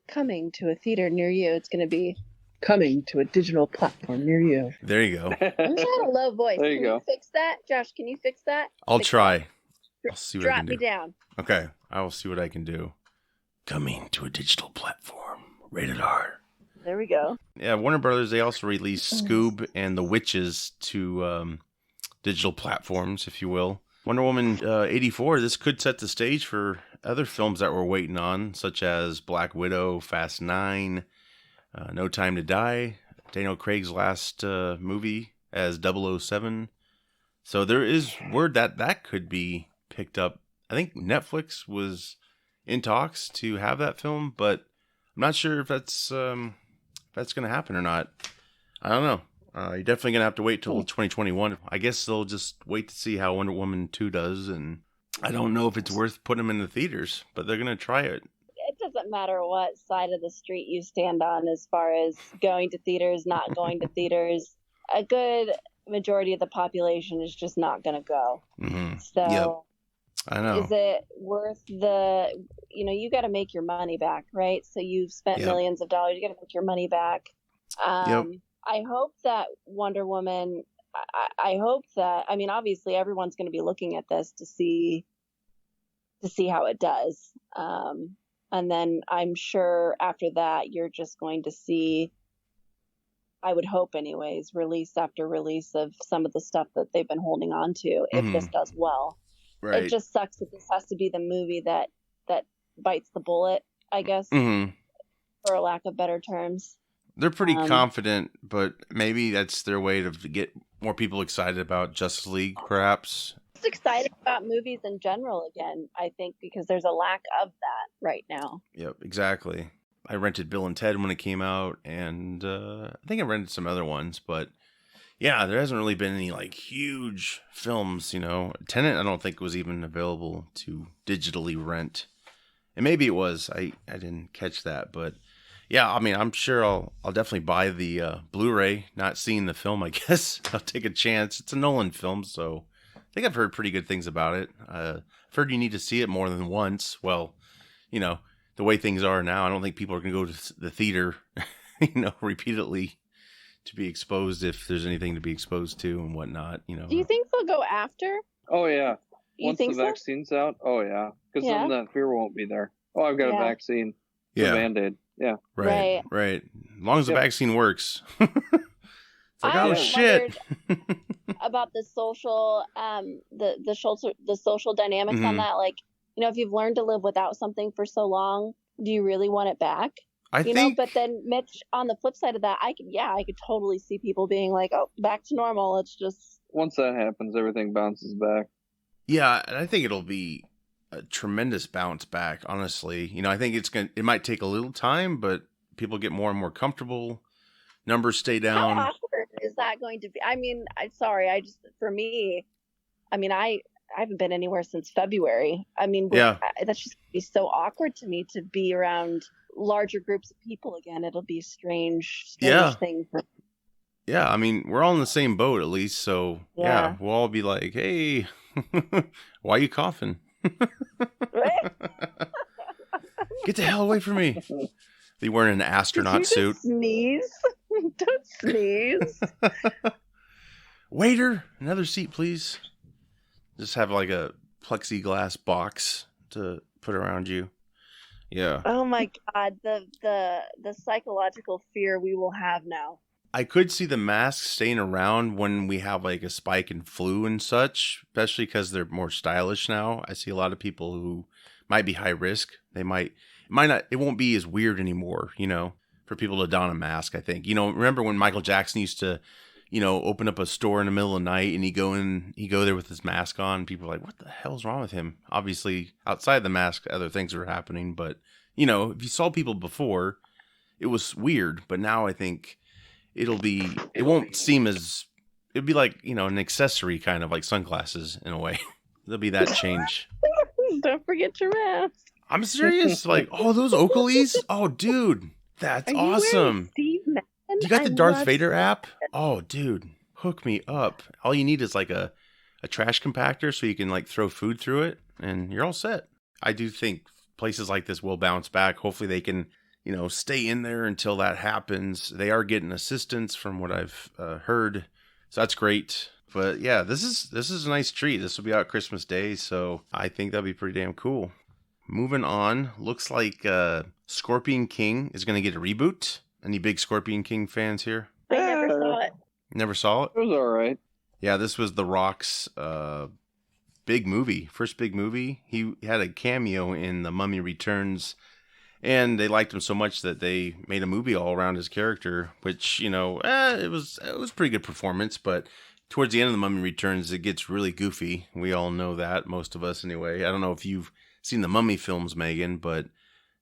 coming to a theater near you. It's going to be coming to a digital platform near you. There you go. I'm trying a low voice. There you go. You fix that? Josh, can you fix that? I'll try. I'll see what I can do. Drop me down. Okay, I will see what I can do. Coming to a digital platform. Rated R. There we go. Yeah, Warner Brothers, they also released Scoob and The Witches to digital platforms, if you will. Wonder Woman 84, this could set the stage for other films that we're waiting on, such as Black Widow, Fast 9, No Time to Die, Daniel Craig's last movie as 007. So there is word that that could be picked up. I think Netflix was in talks to have that film, but I'm not sure if that's going to happen or not. I don't know. You're definitely going to have to wait till 2021. I guess they'll just wait to see how Wonder Woman 2 does, and I don't know if it's worth putting them in the theaters, but they're going to try it. It doesn't matter what side of the street you stand on as far as going to theaters, not going to theaters. A good majority of the population is just not going to go. Mm-hmm. So yep. I know. Is it worth you got to make your money back, right? So you've spent millions of dollars, you got to make your money back. I hope that Wonder Woman, I hope that, I mean, obviously everyone's going to be looking at this to see how it does. And then I'm sure after that, you're just going to see, I would hope anyways, release after release of some of the stuff that they've been holding on to if this does well. Right. It just sucks that this has to be the movie that bites the bullet, I guess, for a lack of better terms. They're pretty confident, but maybe that's their way to get more people excited about Justice League, perhaps. Just excited about movies in general again, I think, because there's a lack of that right now. Yep, exactly. I rented Bill and Ted when it came out, and I think I rented some other ones, but yeah, there hasn't really been any like huge films, Tenet, I don't think was even available to digitally rent. And maybe it was. I didn't catch that, but yeah, I mean, I'm sure I'll definitely buy the Blu-ray. Not seeing the film, I guess. I'll take a chance. It's a Nolan film, so I think I've heard pretty good things about it. I've heard you need to see it more than once. Well, the way things are now, I don't think people are going to go to the theater, repeatedly to be exposed if there's anything to be exposed to and whatnot. Do you think they'll go after? Oh yeah. Once the vaccine's out, oh yeah, because then that fear won't be there. Oh, I've got a vaccine. Yeah. Band-Aid. Yeah. Right. As long as the vaccine works. It's like, oh shit. About the social, the social dynamics on that. Like, if you've learned to live without something for so long, do you really want it back? I think. But then Mitch, on the flip side of that, I could totally see people being like, oh, back to normal. It's just. Once that happens, everything bounces back. Yeah, and I think it'll be a tremendous bounce back, honestly. I think it might take a little time, but people get more and more comfortable. Numbers stay down. How awkward is that going to be? I mean, for me, I mean, I haven't been anywhere since February. I mean, that's just going to be so awkward to me to be around larger groups of people again. It'll be a strange thing. Yeah, I mean, we're all in the same boat at least, so yeah we'll all be like, hey, why are you coughing? Get the hell away from me. They wearing an astronaut suit. Sneeze. Don't sneeze. Waiter, another seat, please. Just have like a plexiglass box to put around you. Yeah. Oh my God, the psychological fear we will have now. I could see the masks staying around when we have like a spike in flu and such, especially because they're more stylish now. I see a lot of people who might be high risk. It won't be as weird anymore, for people to don a mask, I think. Remember when Michael Jackson used to, open up a store in the middle of the night and he'd go there with his mask on. People were like, what the hell's wrong with him? Obviously, outside the mask, other things were happening. But, if you saw people before, it was weird. But now I think it won't seem as, it'd be like, an accessory kind of like sunglasses in a way. There'll be that change. Don't forget your mask. I'm serious. Like, oh, those Oakleys? Oh, dude, that's awesome. Steve Madden? You got the Darth Vader app? Oh, dude, hook me up. All you need is like a trash compactor so you can like throw food through it and you're all set. I do think places like this will bounce back. Hopefully they can, stay in there until that happens. They are getting assistance from what I've heard. So that's great. But yeah, this is a nice treat. This will be out Christmas Day. So I think that'll be pretty damn cool. Moving on, looks like Scorpion King is going to get a reboot. Any big Scorpion King fans here? I never saw it. Never saw it? It was all right. Yeah, this was The Rock's big movie. First big movie. He had a cameo in The Mummy Returns, and they liked him so much that they made a movie all around his character, which, it was a pretty good performance, but towards the end of The Mummy Returns, it gets really goofy. We all know that, most of us anyway. I don't know if you've seen the Mummy films, Megan, but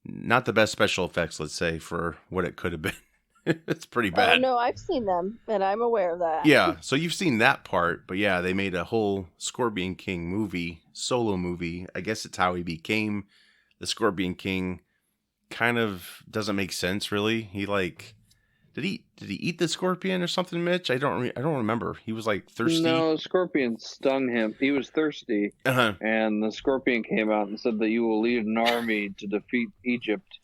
not the best special effects, let's say, for what it could have been. It's pretty bad. Oh, no, I've seen them, and I'm aware of that. Yeah, so you've seen that part, but yeah, they made a whole Scorpion King movie, solo movie. I guess it's how he became the Scorpion King. Kind of doesn't make sense, really. He did he eat the scorpion or something, Mitch? I don't remember. He was thirsty. No, the scorpion stung him. He was thirsty, and the scorpion came out and said that you will lead an army to defeat Egypt.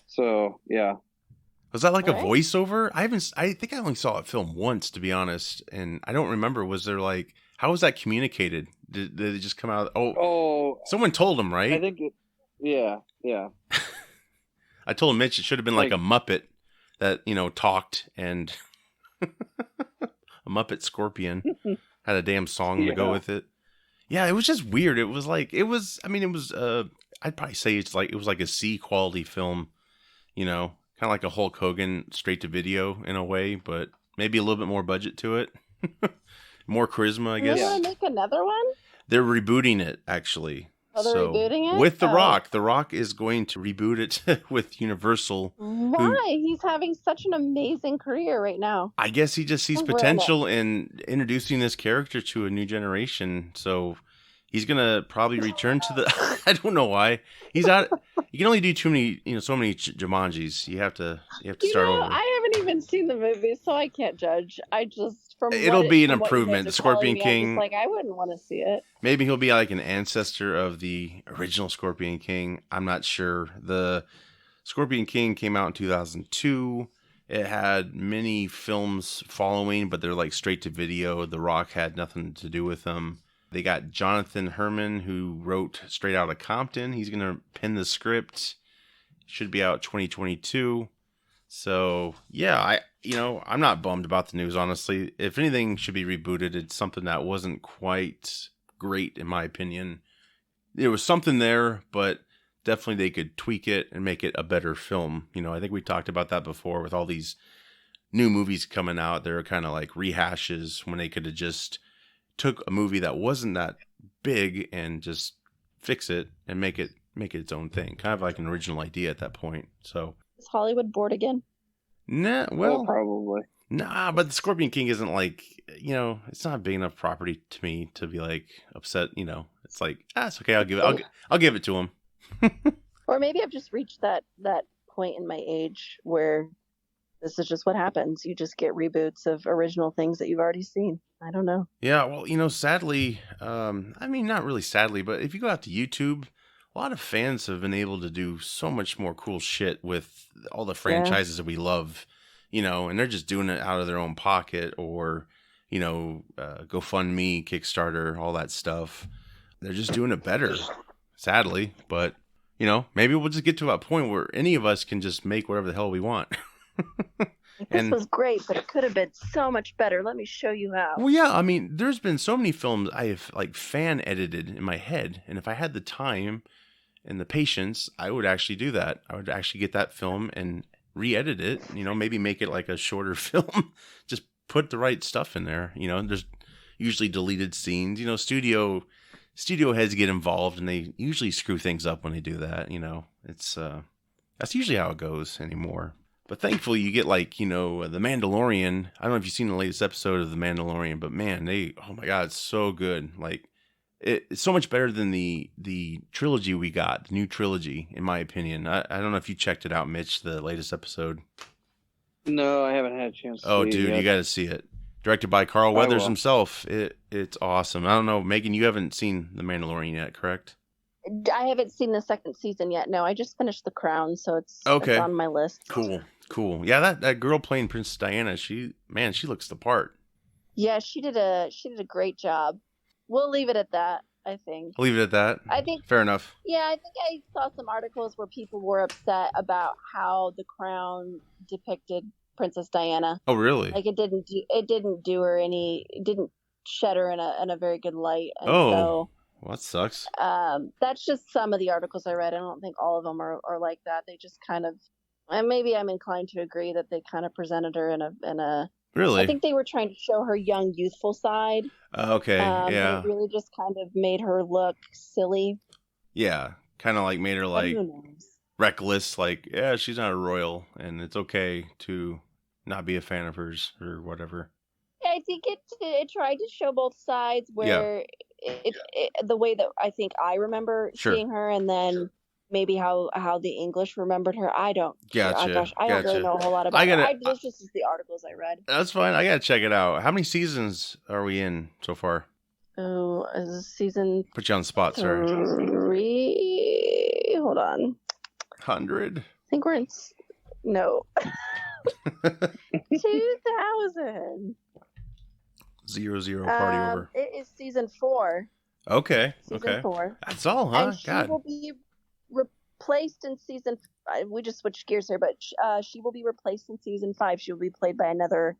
So yeah. Was that like a voiceover? I think I only saw it filmed once, to be honest, and I don't remember. Was there how was that communicated? Did it just come out? Oh, someone told him, right? I think yeah. I told Mitch it should have been like a Muppet that, talked, and a Muppet Scorpion had a damn song to go with it. Yeah, it was just weird. It was I'd probably say it was like a C quality film, kind of like a Hulk Hogan straight to video in a way, but maybe a little bit more budget to it. More charisma, I guess. They want to make another one? They're rebooting it, actually. Oh, they're rebooting it? With The Rock. The Rock is going to reboot it with Universal. Why? He's having such an amazing career right now. I guess he just sees potential in introducing this character to a new generation. So he's going to probably return to the... I don't know why. He's out... You can only do too many, so many Jumanjis. You have to start over. I haven't even seen the movie, so I can't judge. It'll be an improvement. The Scorpion King. I wouldn't want to see it. Maybe he'll be like an ancestor of the original Scorpion King. I'm not sure. The Scorpion King came out in 2002. It had many films following, but they're straight to video. The Rock had nothing to do with them. They got Jonathan Herman, who wrote Straight Outta Compton. He's going to pen the script. Should be out 2022. So, yeah, I'm not bummed about the news, honestly. If anything should be rebooted, it's something that wasn't quite great, in my opinion. There was something there, but definitely they could tweak it and make it a better film. I think we talked about that before with all these new movies coming out. They're kind of like rehashes when they could have just took a movie that wasn't that big and just fix it and make it its own thing. Kind of like an original idea at that point. So is Hollywood bored again? Nah, probably. Nah, but the Scorpion King isn't it's not a big enough property to me to be upset. It's it's okay. I'll give it to him. Or maybe I've just reached that point in my age where this is just what happens. You just get reboots of original things that you've already seen. I don't know. Yeah, well, sadly, not really sadly, but if you go out to YouTube, a lot of fans have been able to do so much more cool shit with all the franchises that we love, and they're just doing it out of their own pocket or, GoFundMe, Kickstarter, all that stuff. They're just doing it better, sadly. But, maybe we'll just get to a point where any of us can just make whatever the hell we want. This was great, but it could have been so much better. Let me show you how. Well, yeah, there's been so many films I have fan edited in my head, and if I had the time and the patience, I would actually do that. I would actually get that film and re-edit it. Maybe make it like a shorter film. Just put the right stuff in there. There's usually deleted scenes. Studio heads get involved, and they usually screw things up when they do that. It's that's usually how it goes anymore. But thankfully, you get The Mandalorian. I don't know if you've seen the latest episode of The Mandalorian, but man, oh my god, it's so good. It's so much better than the trilogy we got, the new trilogy, in my opinion. I don't know if you checked it out, Mitch, the latest episode. No, I haven't had a chance to see it. Oh, dude, you got to see it. Directed by Carl Weathers himself. It's awesome. I don't know, Megan, you haven't seen The Mandalorian yet, correct? I haven't seen the second season yet. No, I just finished The Crown, so it's on my list. Cool. Yeah, that girl playing Princess Diana, she looks the part. Yeah, she did a great job. We'll leave it at that. I think. Leave it at that. I think. Fair enough. Yeah, I think I saw some articles where people were upset about how The Crown depicted Princess Diana. Oh, really? Like it didn't do her any. It didn't shed her in a very good light. And well, that sucks. That's just some of the articles I read. I don't think all of them are like that. They just kind of, and maybe I'm inclined to agree that they kind of presented her in a. Really? I think they were trying to show her young, youthful side. Okay, yeah. It really just kind of made her look silly. Yeah, kind of like made her like reckless. Like, yeah, she's not a royal, and it's okay to not be a fan of hers or whatever. I think it tried to show both sides. Where it the way that I think I remember seeing her, and then maybe how the English remembered her. I don't. Gotcha. I don't really know a whole lot about her. Those just the articles I read. That's fine. I gotta check it out. How many seasons are we in so far? Oh, is this season? Put you on the spot, sorry. 3. Hold on. 100. I think we're in. No. 2000. 0 party over. It is season 4. Okay. Season 4. That's all, huh? And she will be replaced in season. We just switched gears here, but she will be replaced in season 5. She will be played by another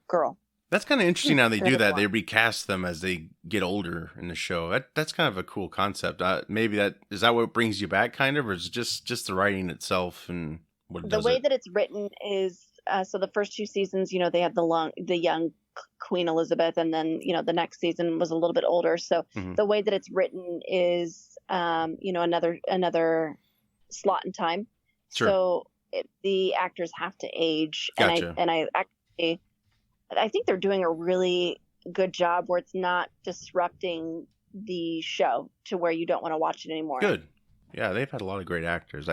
girl. That's kind of interesting how they do that. They recast them as they get older in the show. That's kind of a cool concept. Maybe is that what brings you back, kind of, or is it just the writing itself and what it does? The way that it's written is so the first 2 seasons, they had the young Queen Elizabeth, and then the next season was a little bit older. So the way that it's written is another slot in time. Sure. So the actors have to age. Gotcha. And I think they're doing a really good job where it's not disrupting the show to where you don't want to watch it anymore. Good. Yeah, they've had a lot of great actors.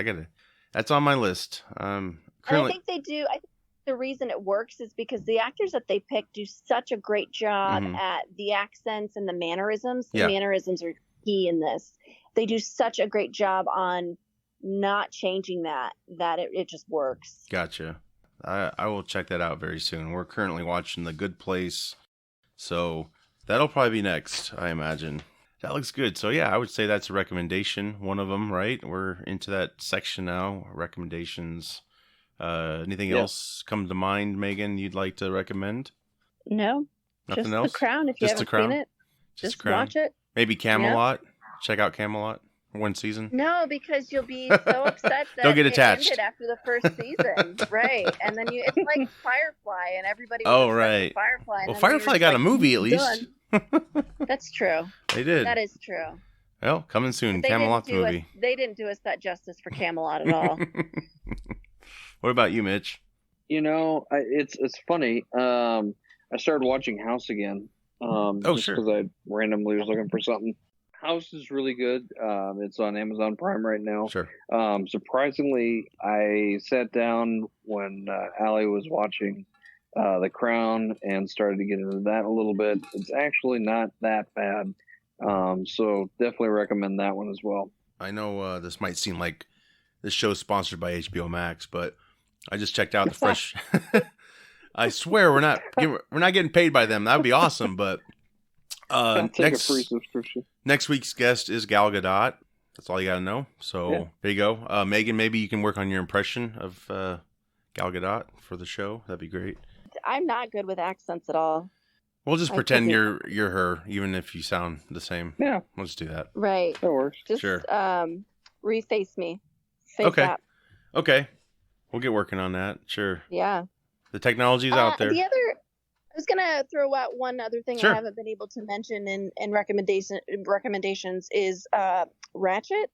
That's on my list. And I think they do. I think the reason it works is because the actors that they pick do such a great job at the accents and the mannerisms. The mannerisms are key in this. They do such a great job on not changing that it just works. Gotcha. I will check that out very soon. We're currently watching The Good Place, so that'll probably be next, I imagine. That looks good. So yeah, I would say that's a recommendation, one of them, right? We're into that section now, recommendations. Anything else come to mind, Megan, you'd like to recommend? No. Nothing just else? The Crown. If just you haven't seen it, just watch it. Maybe Camelot. Check out Camelot. 1 season. No, because you'll be so upset that don't get attached. It ended after the first season, right? And then it's like Firefly, and everybody. Right. Firefly. Well, Firefly got a movie at least. That's true. They did. That is true. Well, coming soon. Camelot movie. They didn't do us that justice for Camelot at all. What about you, Mitch? It's funny. I started watching House again. Just sure. Because I randomly was looking for something. House is really good. It's on Amazon Prime right now. Sure. Surprisingly, I sat down when Allie was watching The Crown and started to get into that a little bit. It's actually not that bad. So definitely recommend that one as well. I know this might seem like this show's sponsored by HBO Max, but I just checked out the fresh. I swear we're not getting paid by them. That would be awesome, but. Take a free subscription. Next week's guest is Gal Gadot. That's all you got to know. So There you go. Megan, maybe you can work on your impression of Gal Gadot for the show. That'd be great. I'm not good with accents at all. We'll just pretend you're her, even if you sound the same. Yeah. We'll just do that. Right. That works. Just sure. Reface me. Okay. We'll get working on that. Sure. Yeah. The technology's out there. I was gonna throw out one other thing I haven't been able to mention in recommendations is Ratchet.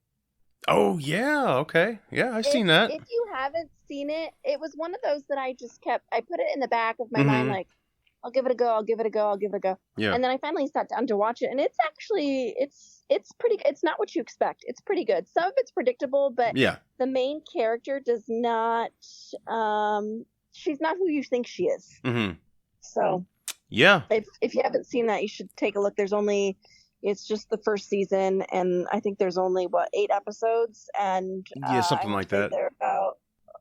Oh yeah, okay, yeah, I've seen that. If you haven't seen it, it was one of those that I put it in the back of my mind, like I'll give it a go. Yeah. And then I finally sat down to watch it, and it's actually it's pretty. It's not what you expect. It's pretty good. Some of it's predictable, but the main character does not. She's not who you think she is. Mm-hmm. So, if you haven't seen that, you should take a look. It's just the first season, and I think there's only 8 episodes, and something like that. They're about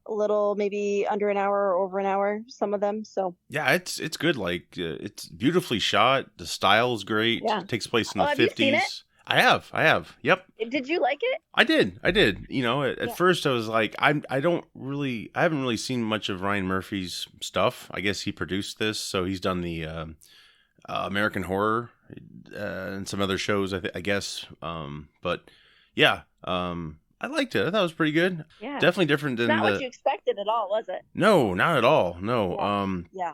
a little, maybe under an hour or over an hour, some of them. So yeah, it's good. Like it's beautifully shot. The style is great. Yeah. It takes place in the have you 50s. seen it? I have. Yep. Did you like it? I did. You know, at Yeah. first I was like, I haven't really seen much of Ryan Murphy's stuff. I guess he produced this, so he's done the American Horror and some other shows, I guess. But yeah, I liked it. I thought it was pretty good. Yeah. Definitely different than Not what you expected at all, was it? No, not at all. No. Yeah.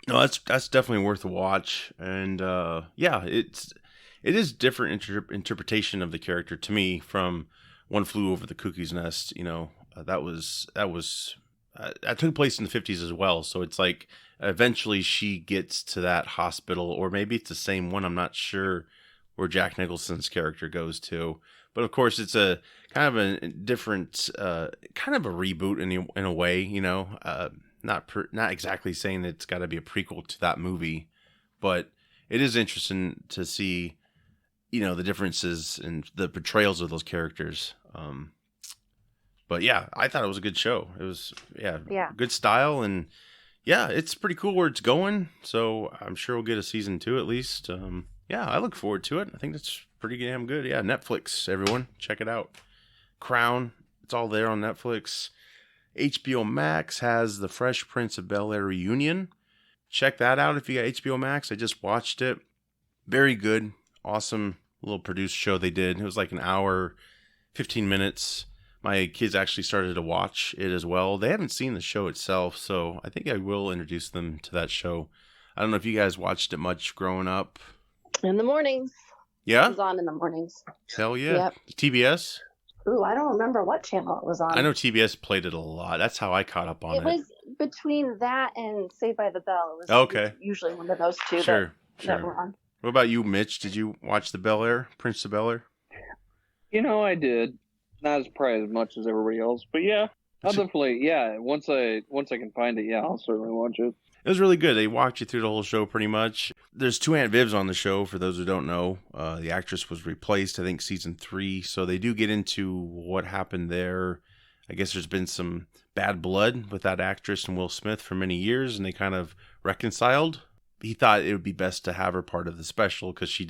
No, that's definitely worth a watch. And yeah, it is different interpretation of the character to me from One Flew Over the Cuckoo's Nest. You know, that took place in the 50s as well. So it's like eventually she gets to that hospital, or maybe it's the same one. I'm not sure where Jack Nicholson's character goes to. But of course, it's a kind of a different, kind of a reboot in a way. You know, not exactly saying that it's got to be a prequel to that movie, but it is interesting to see, you know, the differences and the portrayals of those characters. But yeah, I thought it was a good show. It was, yeah. Good style, and yeah, it's pretty cool where it's going. So I'm sure we'll get a season 2 at least. Yeah, I look forward to it. I think that's pretty damn good. Yeah, Netflix, everyone, check it out. Crown, it's all there on Netflix. HBO Max has The Fresh Prince of Bel-Air reunion. Check that out if you got HBO Max. I just watched it. Very good. Awesome little produced show they did. It was like an hour, 15 minutes. My kids actually started to watch it as well. They haven't seen the show itself, so I think I will introduce them to that show. I don't know if you guys watched it much growing up. In the mornings. Yeah? It was on in the mornings. Hell yeah. Yep. TBS? Ooh, I don't remember what channel it was on. I know TBS played it a lot. That's how I caught up on it. It was between that and Saved by the Bell. It was okay. Usually one of those two sure. that were on. What about you, Mitch? Did you watch the Bel-Air, Prince of Bel-Air? You know, I did. Not as probably as much as everybody else, but yeah, I'll definitely, yeah. Once I can find it, yeah, I'll certainly watch it. It was really good. They walked you through the whole show pretty much. There's 2 Aunt Vivs on the show, for those who don't know. The actress was replaced, I think, season 3. So they do get into what happened there. I guess there's been some bad blood with that actress and Will Smith for many years, and they kind of reconciled. He thought it would be best to have her part of the special because she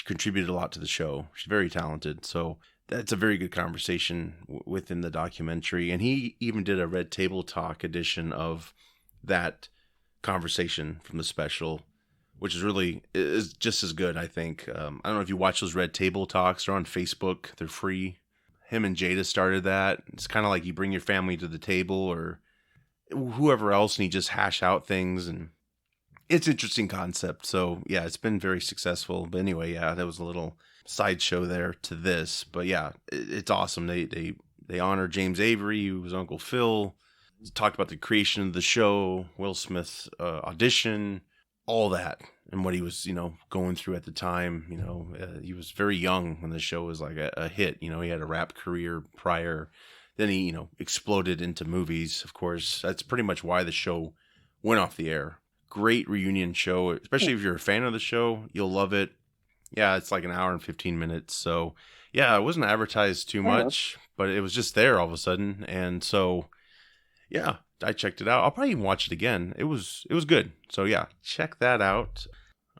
contributed a lot to the show. She's very talented. So that's a very good conversation within the documentary. And he even did a Red Table Talk edition of that conversation from the special, which is just as good, I think. I don't know if you watch those Red Table Talks. They're on Facebook. They're free. Him and Jada started that. It's kind of like you bring your family to the table or whoever else, and you just hash out things. And it's an interesting concept. So, yeah, it's been very successful. But anyway, yeah, that was a little sideshow there to this. But, yeah, it's awesome. They honor James Avery, who was Uncle Phil. Talked about the creation of the show, Will Smith's audition, all that, and what he was, going through at the time. He was very young when the show was like a hit. He had a rap career prior. Then he, exploded into movies. Of course, that's pretty much why the show went off the air. Great reunion show, especially if you're a fan of the show, you'll love it. Yeah, it's like an hour and 15 minutes. So, yeah, it wasn't advertised too much, but it was just there all of a sudden, and so. Yeah, I checked it out. I'll probably even watch it again. It was good. So yeah, check that out.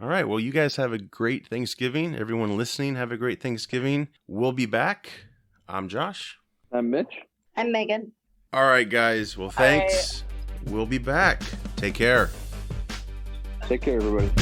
All right. Well, you guys have a great Thanksgiving. Everyone listening, have a great Thanksgiving. We'll be back. I'm Josh. I'm Mitch. I'm Megan. All right, guys. Well, thanks. We'll be back. Take care. Take care, everybody.